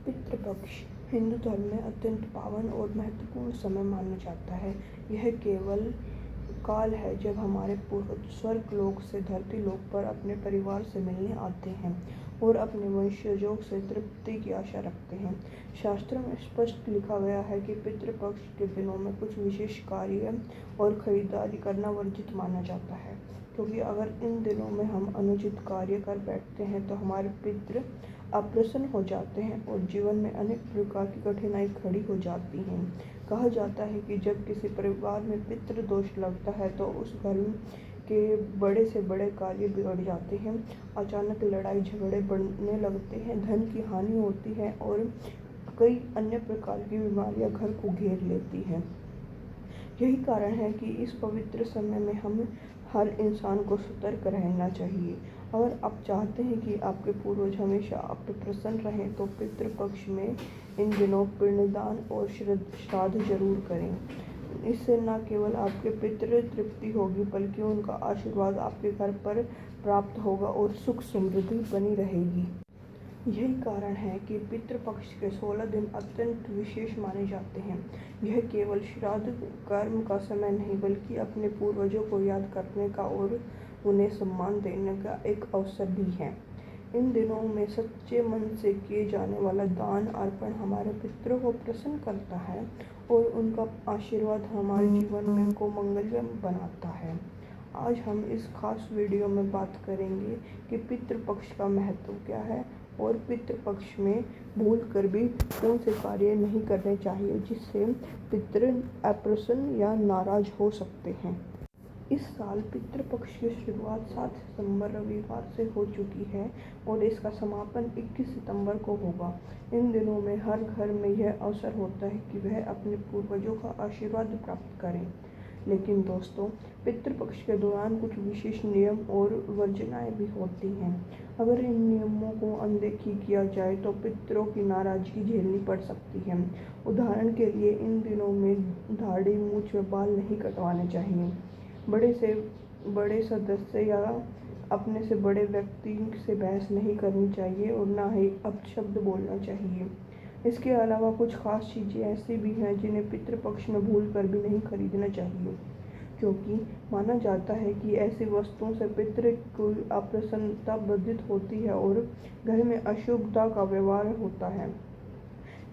पितृपक्ष हिंदू धर्म में अत्यंत पावन और महत्वपूर्ण समय माना जाता है। यह केवल काल है जब हमारे पूर्वज स्वर्ग लोक से धरती लोक पर अपने परिवार से मिलने आते हैं और अपने वंशजों से तृप्ति की आशा रखते हैं। शास्त्रों में स्पष्ट लिखा गया है कि पितृपक्ष के दिनों में कुछ विशेष कार्य और खरीदारी करना वर्जित माना जाता है, क्योंकि अगर इन दिनों में हम अनुचित कार्य कर बैठते हैं तो हमारे पितृ अप्रसन्न हो जाते हैं और जीवन में अनेक प्रकार की कठिनाई खड़ी हो जाती हैं। कहा जाता है कि जब किसी परिवार में पितृ दोष लगता है तो उस घर के बड़े से बड़े कार्य बिगड़ जाते हैं, अचानक लड़ाई झगड़े बढ़ने लगते हैं, धन की हानि होती है और कई अन्य प्रकार की बीमारियां घर को घेर लेती हैं। यही कारण है कि इस पवित्र समय में हम हर इंसान को सतर्क रहना चाहिए। अगर आप चाहते हैं कि आपके पूर्वज हमेशा आप पर प्रसन्न रहें तो पितृपक्ष में इन दिनों पिंडदान और श्राद्ध जरूर करें। इससे न केवल आपके पितृ तृप्ति होगी बल्कि उनका आशीर्वाद आपके घर पर प्राप्त होगा और सुख समृद्धि बनी रहेगी। यही कारण है कि पितृपक्ष के 16 दिन अत्यंत विशेष माने जाते हैं। यह केवल श्राद्ध कर्म का समय नहीं बल्कि अपने पूर्वजों को याद करने का और उन्हें सम्मान देने का एक अवसर भी है। इन दिनों में सच्चे मन से किए जाने वाला दान अर्पण हमारे पितरों को प्रसन्न करता है और उनका आशीर्वाद हमारे जीवन में को मंगलमय बनाता है। आज हम इस खास वीडियो में बात करेंगे कि पितृपक्ष का महत्व क्या है और पितृपक्ष में भूल कर भी कौन से कार्य नहीं करने चाहिए जिससे पितृ अप्रसन्न या नाराज हो सकते हैं। इस साल पितृपक्ष की शुरुआत 7 सितंबर रविवार से हो चुकी है और इसका समापन 21 सितंबर को होगा। इन दिनों में हर घर में यह अवसर होता है कि वह अपने पूर्वजों का आशीर्वाद प्राप्त करें। लेकिन दोस्तों, पितृपक्ष के दौरान कुछ विशेष नियम और वर्जनाएं भी होती हैं। अगर इन नियमों को अनदेखी किया जाए तो पितरों की नाराजगी झेलनी पड़ सकती है। उदाहरण के लिए इन दिनों में दाढ़ी, मूंछ व बाल नहीं कटवाने चाहिए। बड़े से बड़े सदस्य या अपने से बड़े व्यक्ति से बहस नहीं करनी चाहिए और ना ही अपशब्द बोलना चाहिए। इसके अलावा कुछ खास चीज़ें ऐसी भी हैं जिन्हें पितृपक्ष में भूल कर भी नहीं खरीदना चाहिए, क्योंकि माना जाता है कि ऐसी वस्तुओं से पितृ को अप्रसन्नता वर्धित होती है और घर में अशुभता का व्यवहार होता है।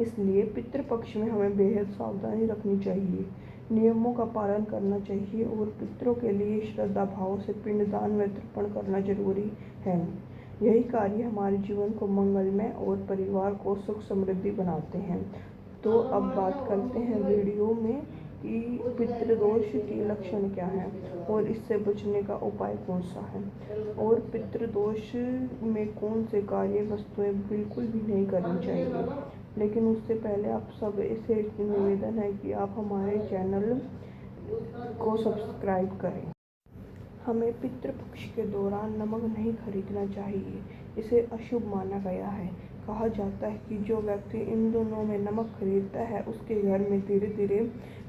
इसलिए पितृपक्ष में हमें बेहद सावधानी रखनी चाहिए, नियमों का पालन करना चाहिए और पितरों के लिए श्रद्धा भाव से पिंडदान व तर्पण करना जरूरी है। यही कार्य हमारे जीवन को मंगलमय और परिवार को सुख समृद्धि बनाते हैं। तो अब बात करते हैं वीडियो में कि पितृदोष के लक्षण क्या हैं और इससे बचने का उपाय कौन सा है और पितृदोष में कौन से कार्य वस्तुएं बिल्कुल भी नहीं करनी चाहिए। लेकिन उससे पहले आप सब से निवेदन है कि आप हमारे चैनल को सब्सक्राइब करें। हमें पितृपक्ष के दौरान नमक नहीं खरीदना चाहिए, इसे अशुभ माना गया है। कहा जाता है कि जो व्यक्ति इन दिनों में नमक खरीदता है उसके घर में धीरे धीरे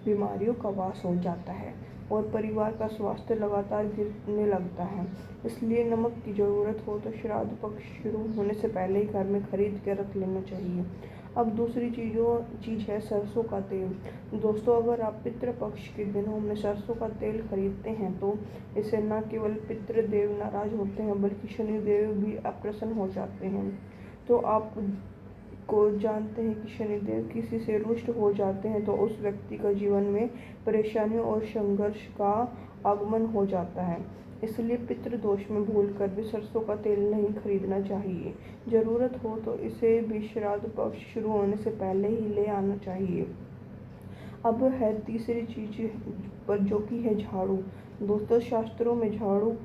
बीमारियों का वास हो जाता है और परिवार का स्वास्थ्य लगातार गिरने लगता है। इसलिए नमक की ज़रूरत हो तो श्राद्ध पक्ष शुरू होने से पहले ही घर में खरीद के रख लेना चाहिए। अब दूसरी चीज़ है सरसों का तेल। दोस्तों, अगर आप पितृपक्ष के दिनों में सरसों का तेल खरीदते हैं तो इससे न केवल पितृदेव नाराज होते हैं बल्कि शनिदेव भी अप्रसन्न हो जाते हैं। तो आप को जानते हैं कि शनिदेव किसी से रुष्ट हो जाते हैं तो उस व्यक्ति का जीवन में परेशानियों और संघर्ष का आगमन हो जाता है। इसलिए पितृदोष में भूल कर भी सरसों का तेल नहीं खरीदना चाहिए। ज़रूरत हो तो इसे भी श्राद्ध पक्ष शुरू होने से पहले ही ले आना चाहिए। अब है तीसरी चीज़ पर जो कि है झाड़ू। दोस्तों, शास्त्रों में झाड़ू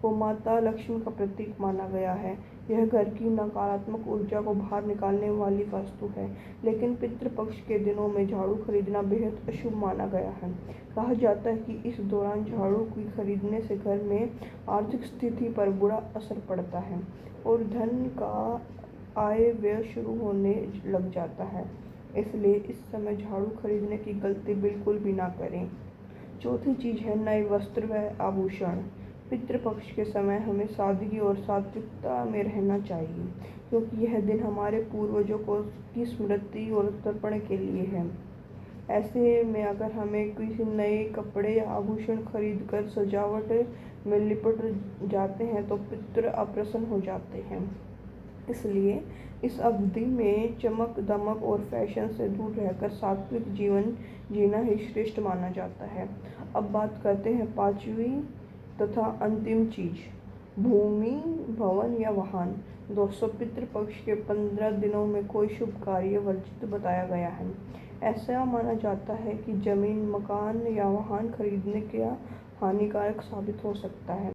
को माता लक्ष्मी का प्रतीक माना गया है। यह घर की नकारात्मक ऊर्जा को बाहर निकालने वाली वस्तु है, लेकिन पितृपक्ष के दिनों में झाड़ू खरीदना बेहद अशुभ माना गया है। कहा जाता है कि इस दौरान झाड़ू की खरीदने से घर में आर्थिक स्थिति पर बुरा असर पड़ता है और धन का आय व्यय शुरू होने लग जाता है। इसलिए इस समय झाड़ू खरीदने की गलती बिल्कुल भी ना करें। चौथी चीज़ है नए वस्त्र व आभूषण। पितृपक्ष के समय हमें सादगी और सात्विकता में रहना चाहिए, क्योंकि यह दिन हमारे पूर्वजों को की स्मृति और तर्पण के लिए है। ऐसे में अगर हमें किसी नए कपड़े या आभूषण खरीद कर सजावट में लिपट जाते हैं तो पितृ अप्रसन्न हो जाते हैं। इसलिए इस अवधि में चमक दमक और फैशन से दूर रहकर सात्विक जीवन जीना ही श्रेष्ठ माना जाता है। अब बात करते हैं पांचवी तथा अंतिम चीज, भूमि, भवन या वाहन। दोस्तों, पितृपक्ष के 15 दिनों में कोई शुभ कार्य वर्जित बताया गया है। ऐसा माना जाता है कि जमीन, मकान या वाहन खरीदने का हानिकारक साबित हो सकता है।